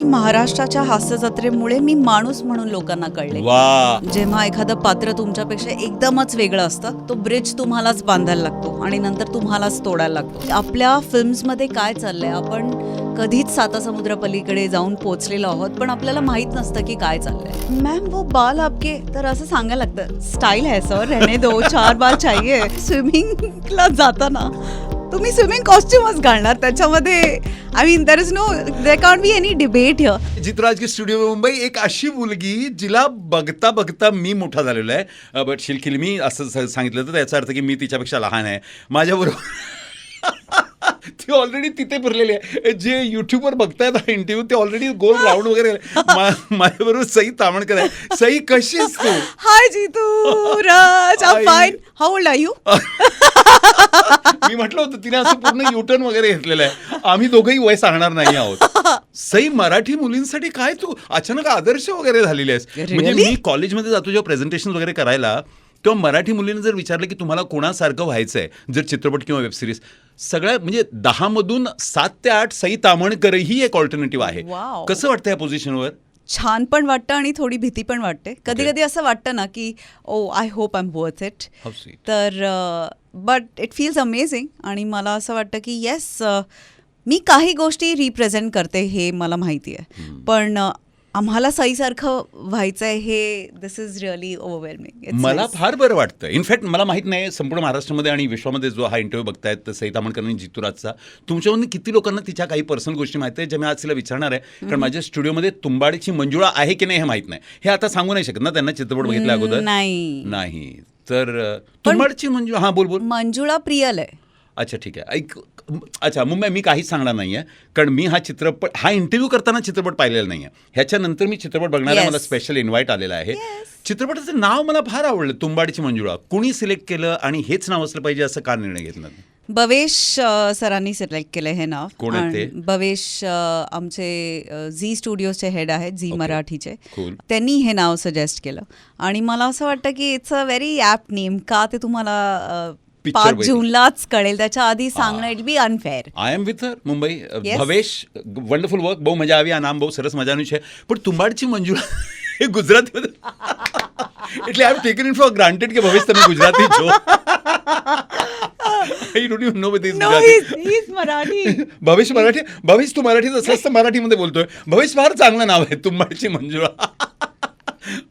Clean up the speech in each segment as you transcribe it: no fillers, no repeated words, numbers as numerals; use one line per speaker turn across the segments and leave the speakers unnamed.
महाराष्ट्राच्या हास्य जत्रेमुळे मी माणूस म्हणून लोकांना कळले.
वा,
जेव्हा एखादं पात्र तुमच्यापेक्षा एकदमच वेगळं असतं, तो ब्रिज तुम्हालाच बांधायला लागतो आणि नंतर तुम्हालाच तोडायला लागतो. आपल्या फिल्म्समध्ये काय चाललंय, आपण कधीच साता समुद्र पलीकडे जाऊन पोचलेलो आहोत, पण आपल्याला माहित नसतं की काय चाललंय. मॅम वो बाल आपके, तर असं सांगायला लागतं, स्टाईल है सर, रहने दो, 4 बाल चाहिए. स्विमिंगला जाताना तुम्ही स्विमिंग कॉस्ट्युमच घालणार त्याच्यामध्ये. I mean there can't be any debate here.
Jitraj की स्टुडिओ मुंबई एक अशी मुलगी जिला बघता बघता मी मोठा झालेलो आहे. बट शिलखिल मी असं सांगितलं तर त्याचा अर्थ की मी तिच्यापेक्षा लहान आहे. माझ्याबरोबर ती ऑलरेडी तिथे फिरलेली आहे. जे युट्यूबवर बघतायत हा इंटरव्ह्यू ते ऑलरेडी गोल राऊंड वगैरे. माझ्याबरोबर सई तामणकर आहे. सई, कशी आहेस तू?
Hi Jitu, Raj, I fine. How old are you?
मी म्हटलं होतं तिने असं पूर्ण युटर्न वगैरे घेतलेलं आहे. आम्ही दोघंही वय सांगणार नाही आहोत. सई, मराठी मुलींसाठी काय तू अचानक आदर्श वगैरे झालेली आहेस. म्हणजे मी कॉलेजमध्ये जातो जेव्हा प्रेझेंटेशन वगैरे करायला, तेव्हा मराठी मुलींनी जर विचारलं की तुम्हाला कोणासारखं व्हायचंय जर चित्रपट किंवा वेबसिरीज, सगळ्या म्हणजे 10 मधून 7 ते 8 सई तामणकर ही एक ऑल्टरनेटिव्ह आहे.
Wow.
कसं वाटतं या पोझिशनवर?
छान पण वाटतं आणि थोडी भीती पण वाटते. कधी कधी असं वाटतं ना की oh I hope I am worth it. तर बट इट फील्स अमेझिंग. आणि मला असं वाटतं की येस, मी काही गोष्टी रिप्रेझेंट करते हे मला माहिती आहे, पण आम्हाला सईसारखं व्हायचं आहे हे दिस इज रिअली ओव्हरवेल्मिंग.
मला फार बरं वाटतं. इनफॅक्ट मला माहित नाही संपूर्ण महाराष्ट्रामध्ये आणि विश्वामध्ये जो हा इंटरव्ह्यू बघतायत सई तामणकर आणि जितूराजचा, तुमच्यामधून किती लोकांना तिच्या काही पर्सनल गोष्टी माहिती आहे ज्या मी आज तिला विचारणार आहे. कारण माझ्या स्टुडिओमध्ये तुंबाडची मंजुळा आहे की नाही हे माहित नाही. हे आता सांगू नाही शकत ना त्यांना चित्रपट बघितल्या अगोदर.
नाही.
तर तुंबाडची मंजुळा, हा बोल.
मंजुळा प्रियल आहे.
अच्छा, ठीक आहे. ऐक, अच्छा मुंबई, मी काहीच सांगणार नाही आहे कारण मी हा इंटरव्ह्यू करताना चित्रपट पाहिलेला नाही आहे. ह्याच्यानंतर मी चित्रपट बघणार आहे. मला स्पेशल इन्व्हाइट आलेला आहे. चित्रपटाचं नाव मला फार आवडलं, तुंबाडची मंजुळा. कुणी सिलेक्ट केलं आणि हेच नाव असलं पाहिजे असं का निर्णय घेतला?
भवेश सरांनी सिलेक्ट केलं हे नाव.
कोण आहेत ते?
भवेश आमचे झी स्टुडिओचे हेड आहेत, झी मराठीचे. त्यांनी हे नाव सजेस्ट केलं आणि मला असं वाटतं की it's a very apt name. का ते तुम्हाला 5 जूनलाच कळेल, त्याच्या आधी सांगणं it be unfair.
I am with her Mumbai. Bhavesh, wonderful work. બહુ મજા આવી. આ નામ બહુ સરસ મજાનું છે. પણ તુંબાડची મંજુળા એ ગુજરાતીમાં એટલે I have taken it four granted કે ભવેશ તમે ગુજરાતી છો. I don't even know whether he's Gujarati.
He's Marathi.
Bhavesh Marathi. Bhavesh तू मराठीच असलास तर मराठीमध्ये बोलतोय. भवेश फार चांगलं नाव आहे, तुंबाडची मंजुळा.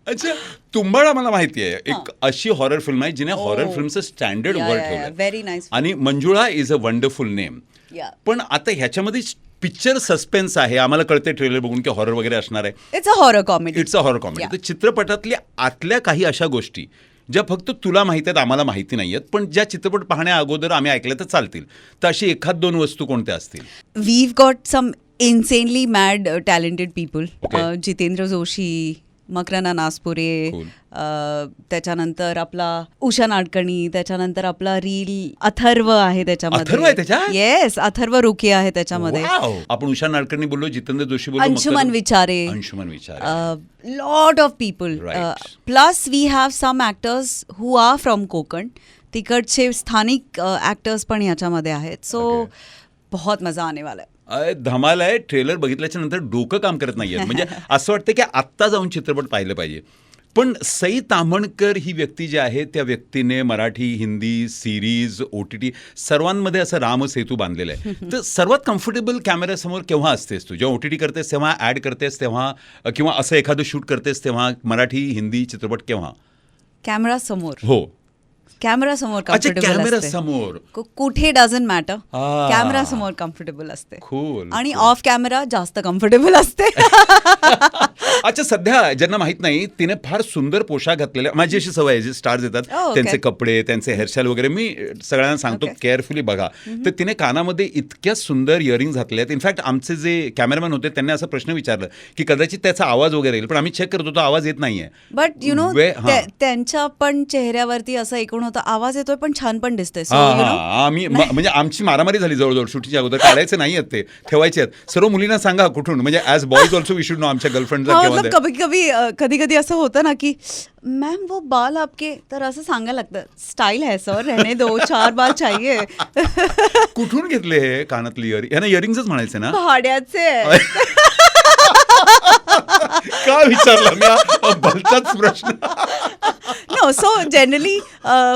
अच्छा, तुंबाड मला माहिती आहे एक अशी हॉरर फिल्म आहे जिने हॉरर फिल्मचं स्टँडर्ड वर ठेवलं.
Very nice.
आणि मंजुळा इज अ वंडरफुल नेम. पण आता ह्याच्यामध्ये पिक्चर सस्पेन्स आहे. आम्हाला कळते ट्रेलर बघून की हॉरर वगैरे असणार आहे.
It's a horror comedy.
It's a horror comedy. तर चित्रपटातल्या आतल्या काही अशा गोष्टी ज्या फक्त तुला माहिती आहेत, आम्हाला माहिती नाही आहेत, पण ज्या चित्रपट पाहण्या अगोदर आम्ही ऐकल्या तर चालतील, तर अशी 1-2 वस्तू कोणत्या असतील?
We've got some insanely mad talented people. Jitendra Joshi, Makarand Anaspure, त्याच्यानंतर आपला उषा नाडकर्णी, त्याच्यानंतर आपला रील अथर्व आहे त्याच्यामध्ये. येस, अथर्व रुके आहे त्याच्यामध्ये.
आपण उषा नाडकर्णी बोललो, जितेंद्र जोशी बोललो,
Anshuman Vichare, lot of people. Plus we have some actors who are from Konkan. तिकडचे स्थानिक ॲक्टर्स पण ह्याच्यामध्ये आहेत. सो बहुत मजा आने वाला है.
धमाल आहे. ट्रेलर बघितल्याच्या नंतर डोकं काम करत नाहीये. म्हणजे असं वाटतं की आत्ता जाऊन चित्रपट पाहिलं पाहिजे. पण सई तामणकर ही व्यक्ती जी आहे त्या व्यक्तीने मराठी, हिंदी, सिरीज, OTT सर्वांमध्ये असं रामसेतू बांधलेलं आहे. तर सर्वात कम्फर्टेबल कॅमेऱ्यासमोर केव्हा असतेस तू? जेव्हा OTT करतेस तेव्हा, ॲड करतेस तेव्हा, किंवा असं एखादं शूट करतेस तेव्हा? मराठी, हिंदी चित्रपट केव्हा?
कॅमेरा समोर.
हो,
कॅमेरा समोर
कॅमेरा समोर
कुठे डझंट मॅटर. कॅमेरा समोर कम्फर्टेबल असते.
Cool.
आणि ऑफ कॅमेरा जास्त कम्फर्टेबल असते.
अच्छा, सध्या ज्यांना माहित नाही, तिने फार सुंदर पोशाख घातलेला. माझी अशी सवय आहे, जे स्टार्स येतात त्यांचे कपडे, त्यांचे हेअरस्टाईल वगैरे मी सगळ्यांना सांगतो केअरफुली बघा. तर तिने कानामध्ये इतक्या सुंदर इयरिंग्स घातले आहेत. इनफॅक्ट आमचे जे कॅमेरामॅन होते त्यांनी असा प्रश्न विचारला की कदाचित त्याचा आवाज वगैरे येईल, पण आम्ही चेक करतो तो आवाज येत नाहीये.
बट यु नो त्यांच्या पण चेहऱ्यावरती असं एकूण होतं, आवाज येतोय पण छान पण दिसतंय.
आम्ही म्हणजे आमची मारामारी झाली जवळजवळ शूटिंगच्या अगोदर. काढायचे नाही आहेत ते, ठेवायचे आहेत. सर्व मुलींना सांगा कुठून, म्हणजे as boys also we should know आमच्या गर्लफ्रेंडला.
कधी कधी असं होतं ना की मॅम वो बाल आपके, तर असं सांगायला लागतं, स्टाईल है सर, रहने दो, 4 बाल चाहिए.
कुठून घेतले हे कानातली इयरिंग? यांना इयरिंग्सच म्हणायचे ना?
भाड्याचे.
विचारला मी हा भलताच प्रश्न.
No so generally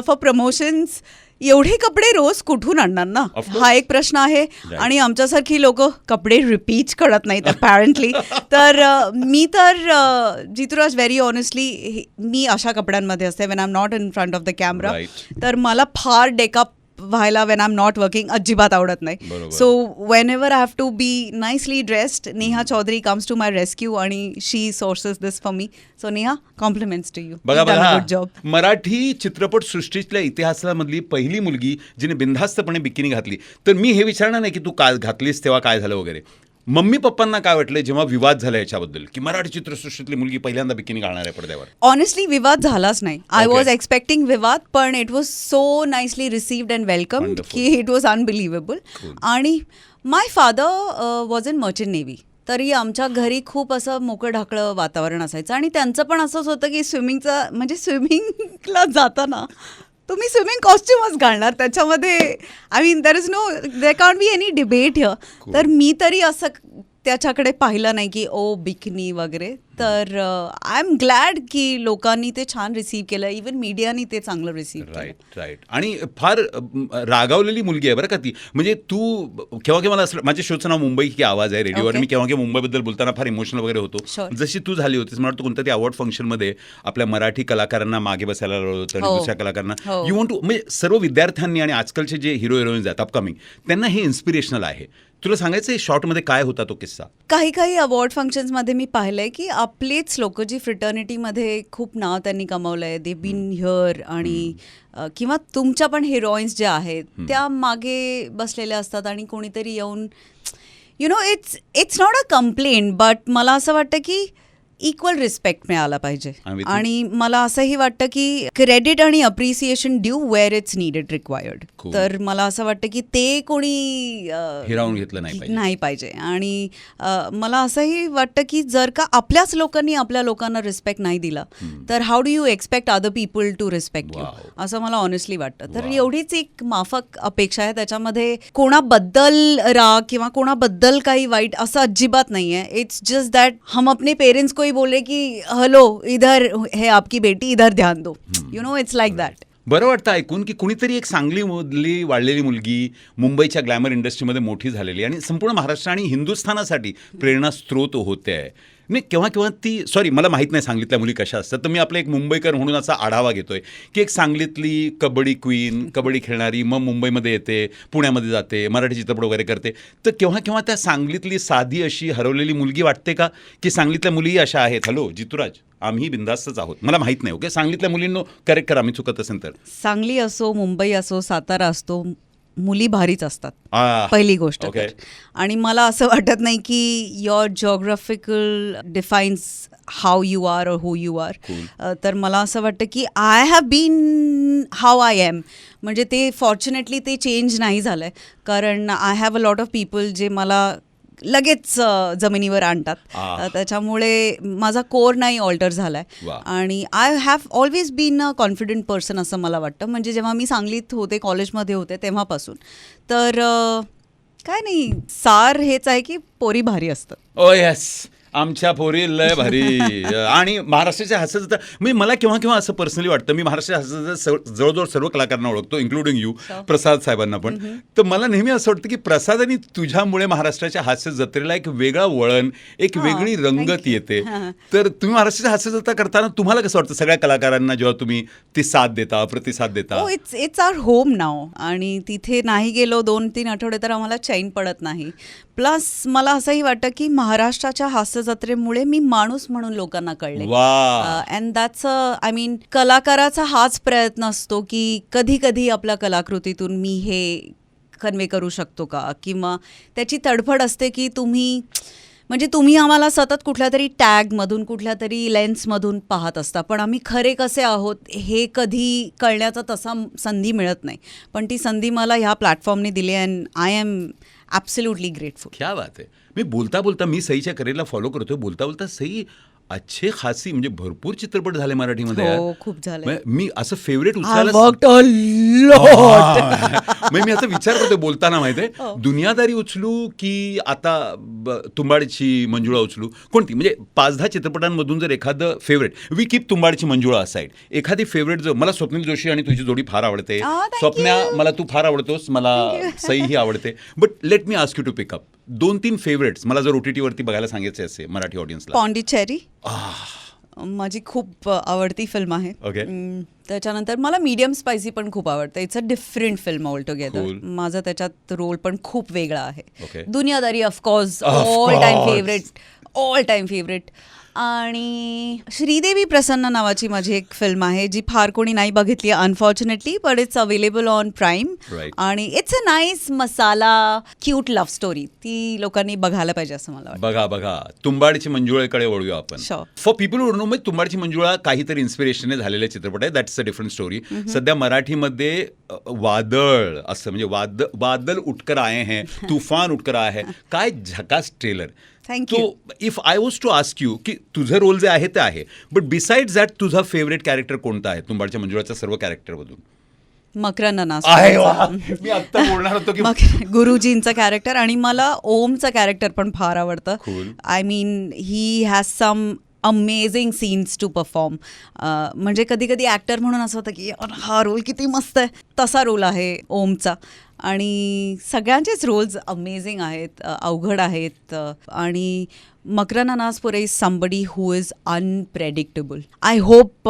for promotions एवढे कपडे रोज कुठून आणणार ना,
Of course.
हा एक प्रश्न आहे. आणि आमच्यासारखी लोक कपडे रिपीट करत नाहीत अपॅरेंटली. तर मी तर जितूराज व्हेरी ऑनेस्टली मी अशा कपड्यांमध्ये असते when I am not in front of the camera.
Right.
तर मला फार डेकअप व्हायला when I am not working अजिबात आवडत नाही.
बरोबर.
So whenever I have to be nicely dressed, Neha Chaudhary comes to my rescue आणि she sources this for me. So Neha, compliments to you.
बघा
गुड
बघा,
जॉब.
मराठी चित्रपट सृष्टीतल्या इतिहासामधली पहिली मुलगी जिने बिनधास्तपणे बिकिनी घातली. तर मी हे विचारणार नाही की तू काय घातलीस तेव्हा काय झालं वगैरे. मम्मी पप्पांना काय वाटलं जेव्हा विवाद झाला याच्याबद्दल की मराठी चित्रसृष्टीतली मुलगी पहिल्यांदा बिकिनी घालणार आहे पडद्यावर?
ऑनेस्टली विवाद झालाच नाही. I
Okay.
वॉज एक्सपेक्टिंग विवाद, पण it was so nicely received and welcome
Wonderful.
की इट वॉज अनबिलिव्हेबल.
Cool.
आणि my father was in merchant navy. तरी आमच्या घरी खूप असं मोकळं ढाकळं वातावरण असायचं. आणि त्यांचं पण असंच होतं की स्विमिंगचं म्हणजे स्विमिंगला जाताना तुम्ही स्विमिंग कॉस्ट्युमच घालणार, त्याच्यामध्ये I mean there is no there can't be any debate here. तर मी तरी असं त्याच्याकडे पाहिलं नाही की ओ बिकनी वगैरे. तर आय एम ग्लॅड की लोकांनी ते छान रिसीव्ह केलं, इवन मीडियानी ते चांगलं रिसीव्ह केलं.
Right right. आणि फार रागावलेली मुलगी आहे बरं का ती. म्हणजे तू केव्हा केव्हा मला असं, माझ्या शोचं नाव मुंबई की आवाज आहे रेडिओवर.
Okay.
मी केव्हा केव्हा मुंबईबद्दल बोलताना फार इमोशनल वगैरे होतो.
Sure.
जशी तू झाली होतीस. मला वाटतं कोणत्या तरी अवॉर्ड फंक्शनमध्ये आपल्या मराठी कलाकारांना मागे बसायला लावलं होतं आणि
हो.
दुसऱ्या कलाकारांना
हो.
यू वॉन्ट टू, म्हणजे सर्व विद्यार्थ्यांनी आणि आजकालचे जे हिरो हिरोईन्स आहेत अपकमिंग, त्यांना हे इन्स्पिरेशनल आहे. तुला सांगायचं शॉर्टमध्ये काय होता तो किस्सा?
काही अवॉर्ड फंक्शन्समध्ये मी पाहिलंय की आपलेच लोक जी फ्रिटर्निटीमध्ये खूप नाव त्यांनी कमावलं आहे, दे बीन हिअर. आणि किंवा तुमच्या पण हिरोईन्स ज्या आहेत त्या मागे बसलेल्या असतात आणि कोणीतरी येऊन you know it's not a complaint, but मला असं वाटतं की इक्वल रिस्पेक्ट मिळाला पाहिजे.
I'm with you.
आणि मला असंही वाटतं की क्रेडिट आणि appreciation due where it's needed required.
Cool.
तर मला असं वाटतं की ते कोणी
हिरावून घेतलं नाही पाहिजे.
नाही पाहिजे. आणि मला असंही वाटतं की जर का आपल्याच लोकांनी आपल्या लोकांना रिस्पेक्ट नाही दिला तर how do you expect other people to respect you,
Wow.
असं मला ऑनेस्टली वाटतं. तर
Wow.
एवढीच एक माफक अपेक्षा आहे. त्याच्यामध्ये कोणाबद्दल राग किंवा कोणाबद्दल काही वाईट असं अजिबात नाही आहे. इट्स जस्ट दॅट हम अपने पेरेंट्स को ही बोले की हॅलो इधर है आपकी बेटी, इधर ध्यान दो. You know it's like that.
बरं वाटतं ऐकून की कुणीतरी एक सांगली मधली वाढलेली मुलगी मुंबईच्या ग्लॅमर इंडस्ट्रीमध्ये मोठी झालेली आणि संपूर्ण महाराष्ट्र आणि हिंदुस्थानासाठी प्रेरणा स्त्रोत होते आहे. नाही केव्हा केव्हा ती, सॉरी मला माहीत नाही सांगलीतल्या मुली कशा असतात, तर मी आपला एक मुंबईकर म्हणून असा आढावा घेतोय की एक सांगलीतली कबड्डी क्वीन, कबड्डी खेळणारी, मग मुंबईमध्ये येते, पुण्यामध्ये जाते, मराठी चित्रपट वगैरे करते. तर केव्हा केव्हा त्या सांगलीतली साधी अशी हरवलेली मुलगी वाटते का की सांगलीतल्या मुलीही अशा आहेत? हॅलो जितूराज, आम्ही बिंदास्तच आहोत. मला माहीत नाही. ओके, सांगलीतल्या मुलींनो करेक्ट करा मी चुकत असेल तर.
सांगली असो, मुंबई असो, सातारा असतो, मुली भारीच असतात.
आ,
पहिली गोष्ट
okay.
तर. आणि मला असं वाटत नाही की your geographical defines how you are or who you are. तर मला असं वाटतं की I have been how I am. म्हणजे ते फॉर्च्युनेटली ते चेंज नाही झालं आहे, कारण I have a lot of people जे मला लगेच जमिनीवर आणतात. त्याच्यामुळे माझा कोर नाही ऑल्टर झाला आहे.
वा.
आणि I have always been a confident person असं मला वाटतं. म्हणजे जेव्हा मी सांगलीत होते, कॉलेजमध्ये होते तेव्हापासून. तर काय नाही, सार हेच आहे की पोरी भारी असतात.
ओ येस, आमच्या पोरी लय भारी. आणि महाराष्ट्राच्या हास्याचं, म्हणजे मला केव्हा केव्हा असं पर्सनली वाटतं, मी महाराष्ट्राच्या हास्याचं जवळजवळ सर्व कलाकारांना ओळखतो, इन्क्लुडिंग यू, प्रसाद साहेबांना पण. तर मला नेहमी असं वाटतं की प्रसाद आणि तुझ्यामुळे महाराष्ट्राच्या हास्य जत्रेला एक वेगळा वळण, एक वेगळी रंगत येते. तर तुम्ही महाराष्ट्राच्या हास्य जत्रा करताना तुम्हाला कसं वाटतं सगळ्या कलाकारांना जेव्हा तुम्ही ती साथ देता, प्रतिसाद देता?
हो, इट्स आवर होम नाव. आणि तिथे नाही गेलो 2-3 आठवडे तर आम्हाला चैन पडत नाही. प्लस मला असंही वाटतं की महाराष्ट्राच्या हास्य जत्रेमुळे मी माणूस म्हणून लोकांना कळले.
वा.
अँड दॅट्स आय मीन कलाकाराचा हाच प्रयत्न असतो की कधी कधी आपल्या कलाकृतीतून मी हे कन्वे करू शकतो का, किंवा त्याची तडफड असते की तुम्ही आम्हाला सतत कुठल्या तरी टॅगमधून, कुठल्या तरी लेन्समधून पाहत असता, पण आम्ही खरे कसे आहोत हे कधी कळण्याचा तसा संधी मिळत नाही. पण ती संधी मला ह्या प्लॅटफॉर्मने दिली and I am absolutely grateful.
क्या बात आहे. मी बोलता बोलता मी सईच्या करिअरला फॉलो करतोय, बोलता बोलता सई अच्छे खासी म्हणजे भरपूर चित्रपट झाले मराठीमध्ये यार.
हो, खूप झालंय.
म्हणजे मी असं फेवरेट
I
उचलायला
worked a lot.
म्हणजे मी आता विचार करतो बोलताना माहितीये
हो.
दुनियादारी उचलू की आता तुंबाडची मंजुळा उचलू कोणती म्हणजे 5-10 चित्रपटांमधून जर एखादं फेवरेट वी कीप तुंबाडची मंजुळा असाईड एखादी फेवरेट जर मला स्वप्नील जोशी आणि तुझी जोडी फार आवडते
thank
स्वप्न्या
you.
मला तू फार आवडतोस मला सईही आवडते but let me ask you to pick up 2-3 favourites मला जर OTT वरती बघायला सांगायचे असे मराठी ऑडियन्सला
पॉंडिचेरी माझी खूप आवडती फिल्म आहे.
Okay.
त्याच्यानंतर मला मीडियम स्पायसी पण खूप आवडतं. It's a different film all together.
Cool.
माझा त्याच्यात रोल पण खूप वेगळा आहे.
Okay.
Duniyadari of course
Of
all time favourite आणि श्रीदेवी प्रसन्न नावाची माझी एक फिल्म आहे जी फार कोणी नाही बघितली unfortunately but it's available on prime
Right.
आणि it's a nice masala cute love story ती लोकांनी बघायला पाहिजे असं मला वाटतं.
बघा तुंबाडची मंजुळेकडे वळूया आपण
Sure.
For people would know म्हणजे तुंबाडची मंजुळा काहीतरी इन्स्पिरेशनने झालेले चित्रपट आहे दॅट्स अ डिफरंट स्टोरी सध्या मराठीमध्ये वादळ असं म्हणजे वादल उठकर आए हैं तूफान उठकर आए हैं काय झकास ट्रेलर
Thank
तो if I was to ask you की तुझं रोल जे आहे ते आहे बट बिसाइड्स दॅट तुझा फेवरेट कॅरेक्टर कोणता आहे तुंबाडच्या मंजुळाच्या सर्व कॅरेक्टरमधून
मकरंद नास
आहे वा. मी आत्ता बोलणार होतो की
मग गुरुजींचं कॅरेक्टर आणि मला ओमचं कॅरेक्टर पण फार आवडतं.
Cool.
I mean he has some amazing scenes to perform. म्हणजे कधी कधी ॲक्टर म्हणून असं होतं की "यार, हा रोल किती मस्त आहे तसा रोल आहे ओमचा आणि सगळ्यांचेच रोल्स अमेझिंग आहेत अवघड आहेत आणि Makarand Anaspure is somebody who is unpredictable. I hope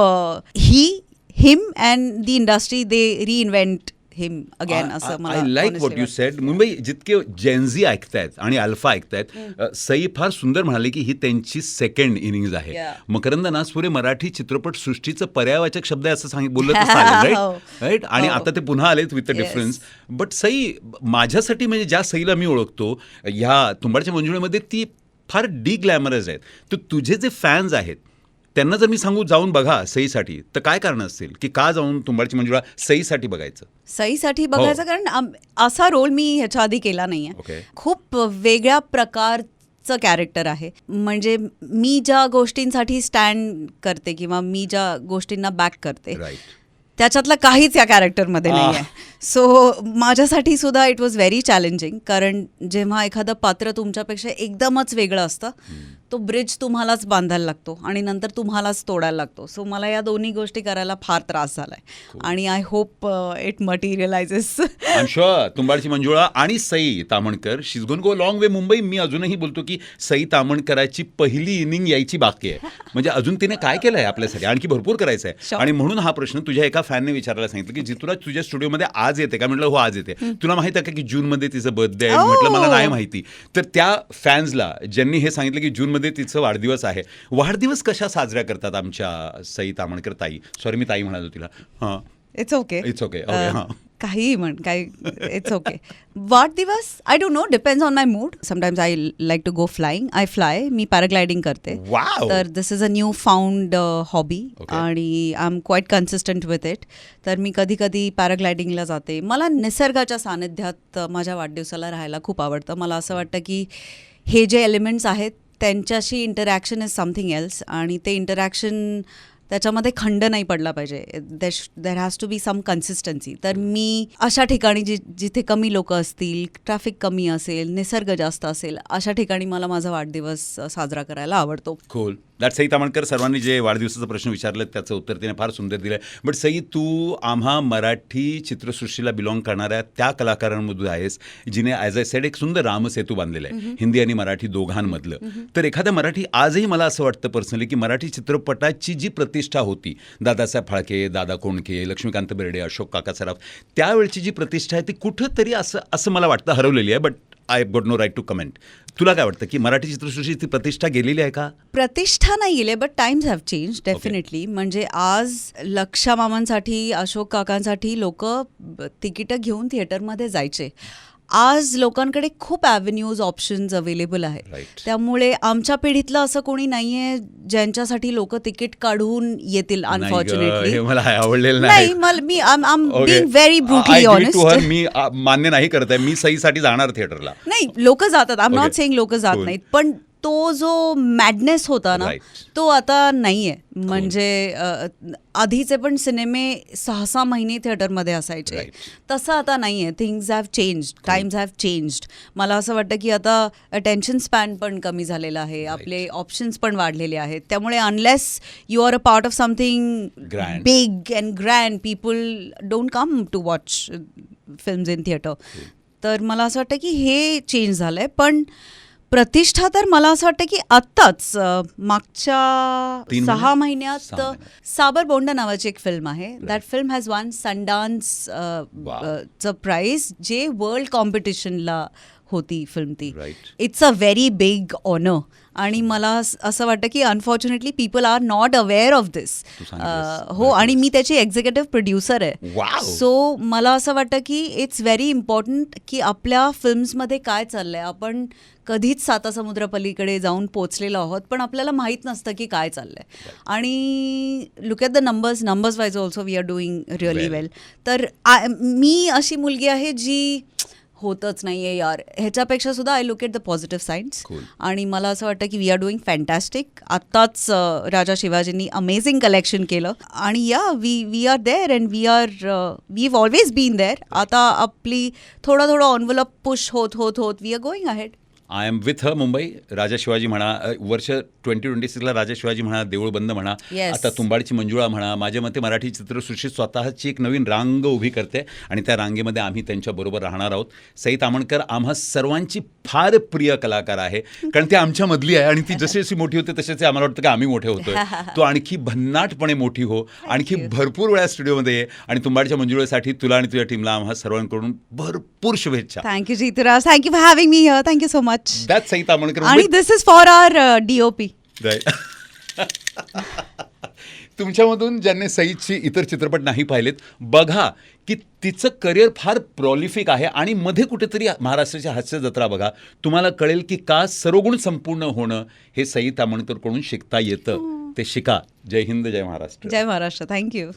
him and the industry they reinvent him again असं मला
I like
honestly
what you
वाटतं.
सेड मुंबई जितके जेनझी ऐकतायत आणि अल्फा ऐकतायत सई फार सुंदर म्हणाले की ही त्यांची सेकंड इनिंग्ज आहे.
Yeah.
मकरंद नासपुरे मराठी चित्रपट सृष्टीचं पर्यायवाचक शब्द आहे असं बोललं तर चालेल
हो.
राईट आणि
हो.
आता ते पुन्हा आलेत with the
Yes.
Difference but Sai माझ्यासाठी म्हणजे ज्या सईला मी ओळखतो ह्या तुंबाडच्या मंजुळेमध्ये ती फार डिग्लॅमरस आहेत तर तुझे जे फॅन्स आहेत त्यांना जर मी सांगू जाऊन बघा सईसाठी तर काय कारण असतील की का जाऊन तुंबाडची मंजुळा सईसाठी बघायचं
सईसाठी बघायचं कारण असा रोल मी ह्याच्या आधी केला नाहीये.
Okay.
खूप वेगळ्या प्रकारचं कॅरेक्टर आहे. म्हणजे मी ज्या गोष्टींसाठी स्टँड करते किंवा मी ज्या गोष्टींना बॅक करते
राईट
त्याच्यातलं काहीच या कॅरेक्टरमध्ये नाही आहे. सो माझ्यासाठी सुद्धा इट वॉज व्हेरी चॅलेंजिंग कारण जेव्हा एखादं पात्र तुमच्यापेक्षा एकदमच वेगळं असतं तो ब्रिज तुम्हालाच बांधायला लागतो आणि नंतर तुम्हालाच तोडायला लागतो. सो मला या दोन्ही गोष्टी करायला फार त्रास झालाय आणि I hope it materialises.
I am sure तुंबाडची मंजुळा आणि सई तामणकर शी इज गोन गो लॉंग वे मुंबई. मी अजूनही बोलतो की सई तामणकराची पहिली इनिंग यायची बाकी आहे. म्हणजे अजून तिने काय केलं आहे आपल्यासाठी आणखी भरपूर करायचं आहे.
Sure.
आणि म्हणून हा प्रश्न तुझ्या एका फॅनने विचारायला सांगितलं की जितूला तुझ्या स्टुडिओमध्ये आज येते का म्हटलं हो आज येते. तुला माहिती आहे का की जूनमध्ये तिचं बर्थडे आहे म्हटलं मला नाही माहिती. तर त्या फॅन्सला ज्यांनी हे सांगितलं की जूनमध्ये तिचं वाढदिवस आहे वाढदिवस कशा साजऱ्या करतात आमच्या सई तामणकर ताई सॉरी मी ताई म्हणालो तिला हां
it's okay
it's okay okay हां
काहीही म्हण काही इट्स ओके. वाढदिवस I don't know depends on my mood. Sometimes I like to go flying. I fly. मी पॅराग्लायडिंग करते.
Wow.
तर this is a new found hobby
Okay.
आणि I am quite consistent with it. तर मी कधी कधी पॅराग्लायडिंगला जाते. मला निसर्गाच्या सानिध्यात माझ्या वाढदिवसाला राहायला खूप आवडतं. मला असं वाटतं की हे जे एलिमेंट्स आहेत त्यांच्याशी इंटरॅक्शन इज समथिंग एल्स आणि ते इंटरॅक्शन त्याच्यामध्ये खंड नाही पडला पाहिजे. There has to be some consistency. तर मी अशा ठिकाणी जिथे कमी लोक असतील ट्रॅफिक कमी असेल निसर्ग जास्त असेल अशा ठिकाणी मला माझा वाढदिवस साजरा करायला आवडतो.
खोल दॅट सई तामणकर सर्वांनी जे वाढदिवसाचा प्रश्न विचारलं त्याचं उत्तर तिने फार सुंदर दिलं आहे. बट सई तू आम्हा मराठी चित्रसृष्टीला बिलॉंग करणाऱ्या त्या कलाकारांमधून आहेस जिने ॲज आय सेड एक सुंदर रामसेतू बांधलेला आहे हिंदी आणि मराठी दोघांमधलं. तर एखाद्या मराठी आजही मला असं वाटतं पर्सनली की मराठी चित्रपटाची जी प्रतिष्ठा होती दादासाहेब फाळके दादा कोंडके लक्ष्मीकांत बेर्डे अशोक काका सराफ त्यावेळची जी प्रतिष्ठा आहे ती कुठंतरी असं मला वाटतं हरवलेली आहे. But I got no right to comment. तुला काय वाटतं की मराठी चित्रसृष्टीची ती प्रतिष्ठा गेलेली आहे का?
प्रतिष्ठा नाही गेली but times have change definitely. म्हणजे आज लक्षा मामांसाठी अशोक काकांसाठी लोक तिकीटं घेऊन थिएटरमध्ये जायचे. आज लोकांकडे खूप ॲव्हेन्यूज ऑप्शन्स अवेलेबल आहेत.
Right.
त्यामुळे आमच्या पिढीतलं असं कोणी नाहीये ज्यांच्यासाठी लोक तिकीट काढून येतील
नाही गं,
अनफॉर्च्युनेटली.
हे मला आवडलेलं
नाही
नाही.
मला मी I am
Okay.
Being very
I
brutally
agree to her.
Honest.
मी मान्य नाही करत आहे. मी सईसाठी जाणार थिएटरला.
नाही लोक जातात. I am not
Okay.
Saying लोक जात
Cool.
नाहीत पण तो जो मॅडनेस होता ना
Right.
तो आता नाहीये. म्हणजे आधीचे पण सिनेमे 6-6 महिने थिएटरमध्ये असायचे,
Right.
तसं आता नाहीये. Things have changed, times have changed. मला असं वाटतं की आता अटेन्शन स्पॅन पण कमी झालेला आहे, आपले ऑप्शन्स पण वाढलेले आहेत. त्यामुळे unless you are a part of something
Grand.
Big and grand, people don't come to watch films in theatre. तर मला असं वाटतं की हे चेंज झालंय. पण प्रतिष्ठा तर मला असं वाटतं की आत्ताच मागच्या
3
6 महिन्यात
6 महिन्यात.
साबर बोंडा नावाची एक फिल्म आहे. That film has won Sundance चं प्राईज, जे वर्ल्ड कॉम्पिटिशनला होती फिल्म ती.
Right.
It's a very big honour. आणि मला असं वाटतं की unfortunately people are not aware of this.
तू सांगितलंस.
हो, आणि मी त्याची एक्झिक्युटिव्ह प्रोड्युसर आहे.
Wow.
सो मला असं वाटतं की इट्स व्हेरी इम्पॉर्टंट की आपल्या फिल्म्समध्ये काय चाललंय. आपण कधीच सातासमुद्रापलीकडे जाऊन पोचलेलो आहोत, पण आपल्याला माहीत नसतं की काय चाललंय. आणि look at the numbers wise also we are doing really well. तर मी अशी मुलगी आहे जी होतच नाहीये यार, ह्याच्यापेक्षा सुद्धा I look at the positive signs.
Cool.
आणि मला असं वाटतं की वी आर डुईंग फॅन्टॅस्टिक. आत्ताच राजा शिवाजींनी अमेझिंग कलेक्शन केलं. आणि या we are there and we have always been there. आता आपली थोडं ऑनव्हलप पुश होत we are going ahead.
I am with her Mumbai. राजा शिवाजी म्हणा, वर्ष 2026ला राजा शिवाजी म्हणा, देऊळ बंद म्हणा,
Yes.
आता तुंबाडची मंजुळा म्हणा. माझ्या मते मराठी चित्रसृष्टी स्वतःची एक नवीन रांग उभी करते आणि त्या रांगेमध्ये आम्ही त्यांच्याबरोबर राहणार आहोत. सई तामणकर आम्हा सर्वांची फार प्रिय कलाकार आहे, कारण ती आमच्यामधली आहे. आणि ती जशी जशी मोठी होते तसे आम्हाला वाटतं की आम्ही मोठे होतोय. तो आणखी भन्नाटपणे मोठी हो, आणखी भरपूर वेळा स्टुडिओमध्ये ये. आणि तुंबाडच्या मंजुळेसाठी तुला आणि तुझ्या टीमला आम्हा सर्वांकडून भरपूर शुभेच्छा.
Thank you Jituraj, thank you for having me here. Thank you so much.
That's Sai Tamhankar.
आणि this is for our DOP.
Right. तुमच्यामधून ज्यांनी सईदची इतर चित्रपट नाही पाहिलेत, बघा की तिचं करिअर फार प्रॉलिफिक आहे. आणि मध्ये कुठेतरी महाराष्ट्राची हास्य जत्रा बघा, तुम्हाला कळेल की का सर्वगुण संपूर्ण होणं हे सई तामणकरकडून शिकता येतं. ते शिका. जय हिंद, जय महाराष्ट्र.
जय महाराष्ट्र. थँक्यू.